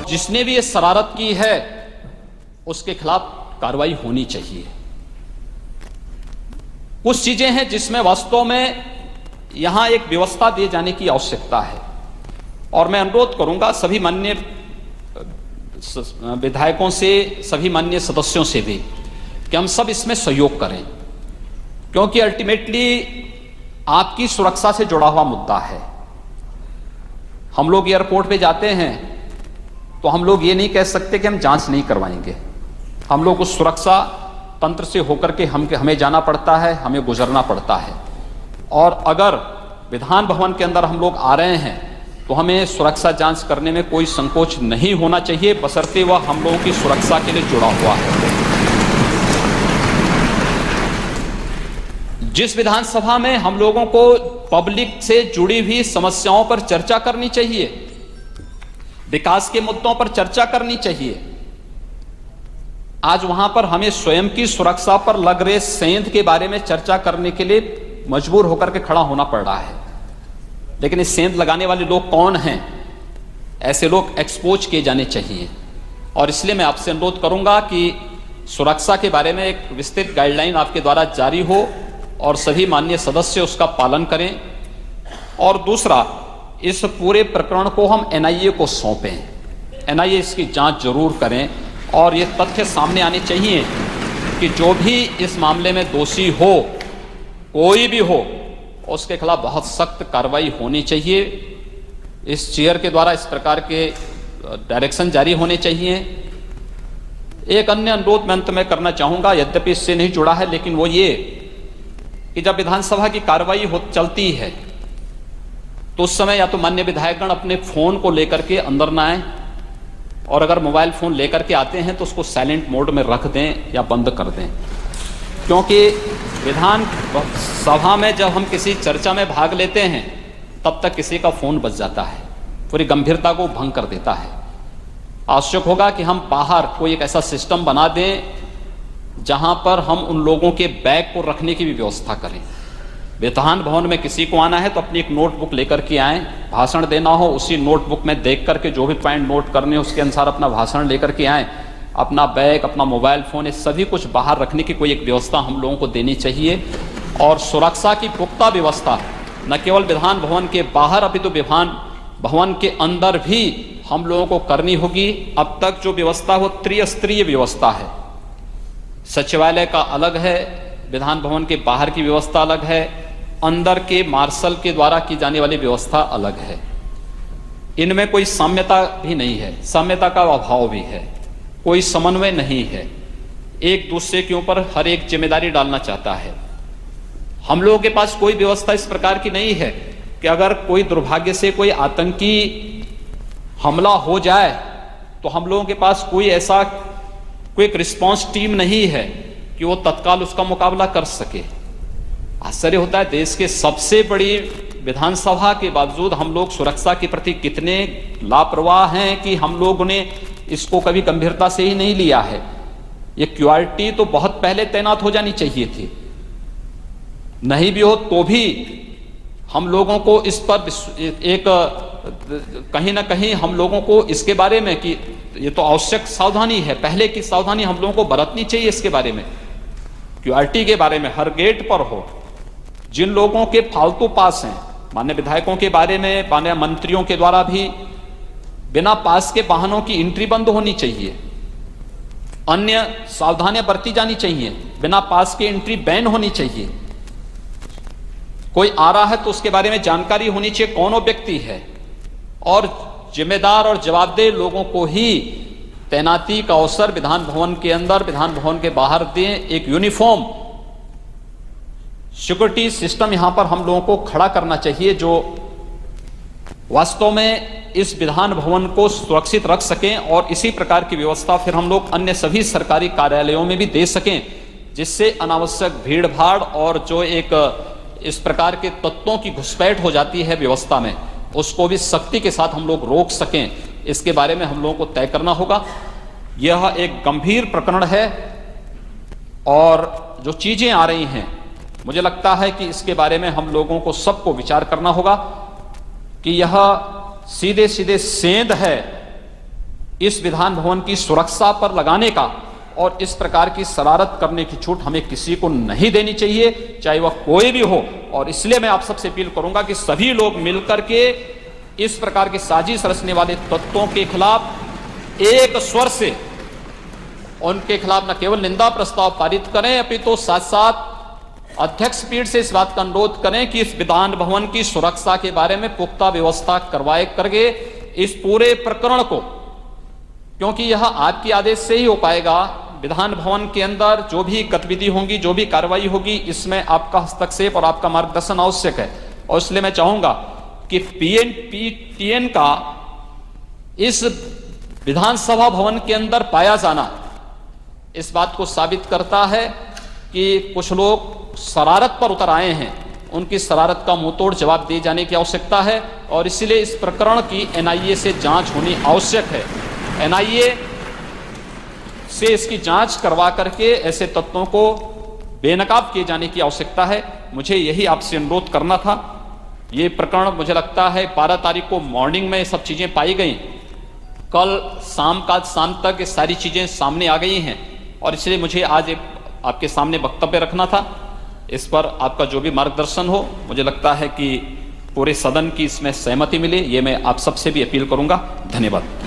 जिसने भी ये शरारत की है उसके खिलाफ कार्रवाई होनी चाहिए। कुछ चीजें हैं जिसमें वास्तव में यहां एक व्यवस्था दिए जाने की आवश्यकता है, और मैं अनुरोध करूंगा सभी माननीय विधायकों से, सभी माननीय सदस्यों से भी कि हम सब इसमें सहयोग करें, क्योंकि अल्टीमेटली आपकी सुरक्षा से जुड़ा हुआ मुद्दा है। हम लोग एयरपोर्ट पे जाते हैं तो हम लोग ये नहीं कह सकते कि हम जांच नहीं करवाएंगे। हम लोग उस सुरक्षा तंत्र से होकर के हमें जाना पड़ता है, हमें गुजरना पड़ता है। और अगर विधान भवन के अंदर हम लोग आ रहे हैं तो हमें सुरक्षा जांच करने में कोई संकोच नहीं होना चाहिए, बशर्ते वह हम लोगों की सुरक्षा के लिए जुड़ा हुआ है। जिस विधानसभा में हम लोगों को पब्लिक से जुड़ी हुई समस्याओं पर चर्चा करनी चाहिए, विकास के मुद्दों पर चर्चा करनी चाहिए, आज वहां पर हमें स्वयं की सुरक्षा पर लग रहे सेंध के बारे में चर्चा करने के लिए मजबूर होकर के खड़ा होना पड़ रहा है। लेकिन इस सेंध लगाने वाले लोग कौन हैं? ऐसे लोग एक्सपोज किए जाने चाहिए। और इसलिए मैं आपसे अनुरोध करूंगा कि सुरक्षा के बारे में एक विस्तृत गाइडलाइन आपके द्वारा जारी हो और सभी माननीय सदस्य उसका पालन करें। और दूसरा, इस पूरे प्रकरण को हम एनआईए को सौंपें, एनआईए इसकी जांच जरूर करें और ये तथ्य सामने आने चाहिए कि जो भी इस मामले में दोषी हो, कोई भी हो, उसके खिलाफ बहुत सख्त कार्रवाई होनी चाहिए। इस चेयर के द्वारा इस प्रकार के डायरेक्शन जारी होने चाहिए। एक अन्य अनुरोध मैं अंत में करना चाहूंगा, यद्यपि इससे नहीं जुड़ा है, लेकिन वो ये कि जब विधानसभा की कार्रवाई चलती है तो उस समय या तो मान्य विधायकगण अपने फोन को लेकर के अंदर ना आए, और अगर मोबाइल फोन लेकर के आते हैं तो उसको साइलेंट मोड में रख दें या बंद कर दें, क्योंकि विधान सभा में जब हम किसी चर्चा में भाग लेते हैं तब तक किसी का फोन बज जाता है, पूरी गंभीरता को भंग कर देता है। आवश्यक होगा कि हम बाहर कोई एक ऐसा सिस्टम बना दें जहां पर हम उन लोगों के बैग को रखने की भी व्यवस्था करें। विधान भवन में किसी को आना है तो अपनी एक नोटबुक लेकर के आएं, भाषण देना हो उसी नोटबुक में देख करके जो भी पॉइंट नोट करने उसके अनुसार अपना भाषण लेकर के आएं। अपना बैग, अपना मोबाइल फोन, ये सभी कुछ बाहर रखने की कोई एक व्यवस्था हम लोगों को देनी चाहिए। और सुरक्षा की पुख्ता व्यवस्था न केवल विधान भवन के बाहर, अभी तो विधान भवन के अंदर भी हम लोगों को करनी होगी। अब तक जो व्यवस्था वो त्रिस्तरीय व्यवस्था है, सचिवालय का अलग है, विधान भवन के बाहर की व्यवस्था अलग है, अंदर के मार्शल के द्वारा की जाने वाली व्यवस्था अलग है। इनमें कोई साम्यता भी नहीं है, साम्यता का अभाव भी है, कोई समन्वय नहीं है, एक दूसरे के ऊपर हर एक जिम्मेदारी डालना चाहता है। हम लोगों के पास कोई व्यवस्था इस प्रकार की नहीं है कि अगर कोई दुर्भाग्य से कोई आतंकी हमला हो जाए तो हम लोगों के पास कोई ऐसा क्विक रिस्पांस टीम नहीं है कि वो तत्काल उसका मुकाबला कर सके। आश्चर्य होता है, देश के सबसे बड़ी विधानसभा के बावजूद हम लोग सुरक्षा के प्रति कितने लापरवाह हैं कि हम लोगों ने इसको कभी गंभीरता से ही नहीं लिया है। ये क्यूआरटी तो बहुत पहले तैनात हो जानी चाहिए थी, नहीं भी हो तो भी हम लोगों को इस पर एक कहीं ना कहीं हम लोगों को इसके बारे में कि ये तो आवश्यक सावधानी है, पहले की सावधानी हम लोगों को बरतनी चाहिए। इसके बारे में, क्यूआरटी के बारे में हर गेट पर हो। जिन लोगों के फालतू पास हैं, मान्य विधायकों के बारे में, मान्य मंत्रियों के द्वारा भी बिना पास के वाहनों की एंट्री बंद होनी चाहिए। अन्य सावधानियां बरती जानी चाहिए, बिना पास के एंट्री बैन होनी चाहिए। कोई आ रहा है तो उसके बारे में जानकारी होनी चाहिए, कौन वो व्यक्ति है, और जिम्मेदार और जवाबदेह लोगों को ही तैनाती का अवसर विधान भवन के अंदर, विधान भवन के बाहर दें। एक यूनिफॉर्म सिक्योरिटी सिस्टम यहां पर हम लोगों को खड़ा करना चाहिए, जो वास्तव में इस विधान भवन को सुरक्षित रख सकें, और इसी प्रकार की व्यवस्था फिर हम लोग अन्य सभी सरकारी कार्यालयों में भी दे सकें, जिससे अनावश्यक भीड़ भाड़ और जो एक इस प्रकार के तत्वों की घुसपैठ हो जाती है व्यवस्था में, उसको भी सख्ती के साथ हम लोग रोक सकें। इसके बारे में हम लोगों को तय करना होगा। यह एक गंभीर प्रकरण है और जो चीजें आ रही हैं, मुझे लगता है कि इसके बारे में हम लोगों को सबको विचार करना होगा कि यह सीधे सीधे सेंध है इस विधान भवन की सुरक्षा पर लगाने का और इस प्रकार की शरारत करने की छूट हमें किसी को नहीं देनी चाहिए, चाहे वह कोई भी हो। और इसलिए मैं आप सबसे अपील करूंगा कि सभी लोग मिलकर के इस प्रकार की साजिश रचने वाले तत्वों के खिलाफ एक स्वर से उनके खिलाफ न केवल निंदा प्रस्ताव पारित करें, अपितु साथ साथ अध्यक्ष पीठ से इस बात का अनुरोध करें कि इस विधान भवन की सुरक्षा के बारे में पुख्ता व्यवस्था करवाए करके इस पूरे प्रकरण को, क्योंकि यह आपके आदेश से ही हो पाएगा, विधान भवन के अंदर जो भी गतिविधि होंगी, जो भी कार्रवाई होगी, इसमें आपका हस्तक्षेप और आपका मार्गदर्शन आवश्यक है। और इसलिए मैं चाहूंगा कि पीएनपीटीएन का इस विधानसभा भवन के अंदर पाया जाना इस बात को साबित करता है कि कुछ लोग शरारत पर उतर आए हैं, उनकी शरारत का मुंहतोड़ जवाब दिए जाने की आवश्यकता है। और इसलिए इस प्रकरण की एनआईए से जांच होनी आवश्यक है। एनआईए से इसकी जांच करवा करके ऐसे तत्वों को बेनकाब किए जाने की आवश्यकता है। मुझे यही आपसे अनुरोध करना था। ये प्रकरण मुझे लगता है 12 तारीख को मॉर्निंग में ये सब चीजें पाई गई, कल शाम तक ये सारी चीजें सामने आ गई हैं, और इसलिए मुझे आज आपके सामने वक्तव्य रखना था। इस पर आपका जो भी मार्गदर्शन हो, मुझे लगता है कि पूरे सदन की इसमें सहमति मिले, ये मैं आप सबसे भी अपील करूंगा। धन्यवाद।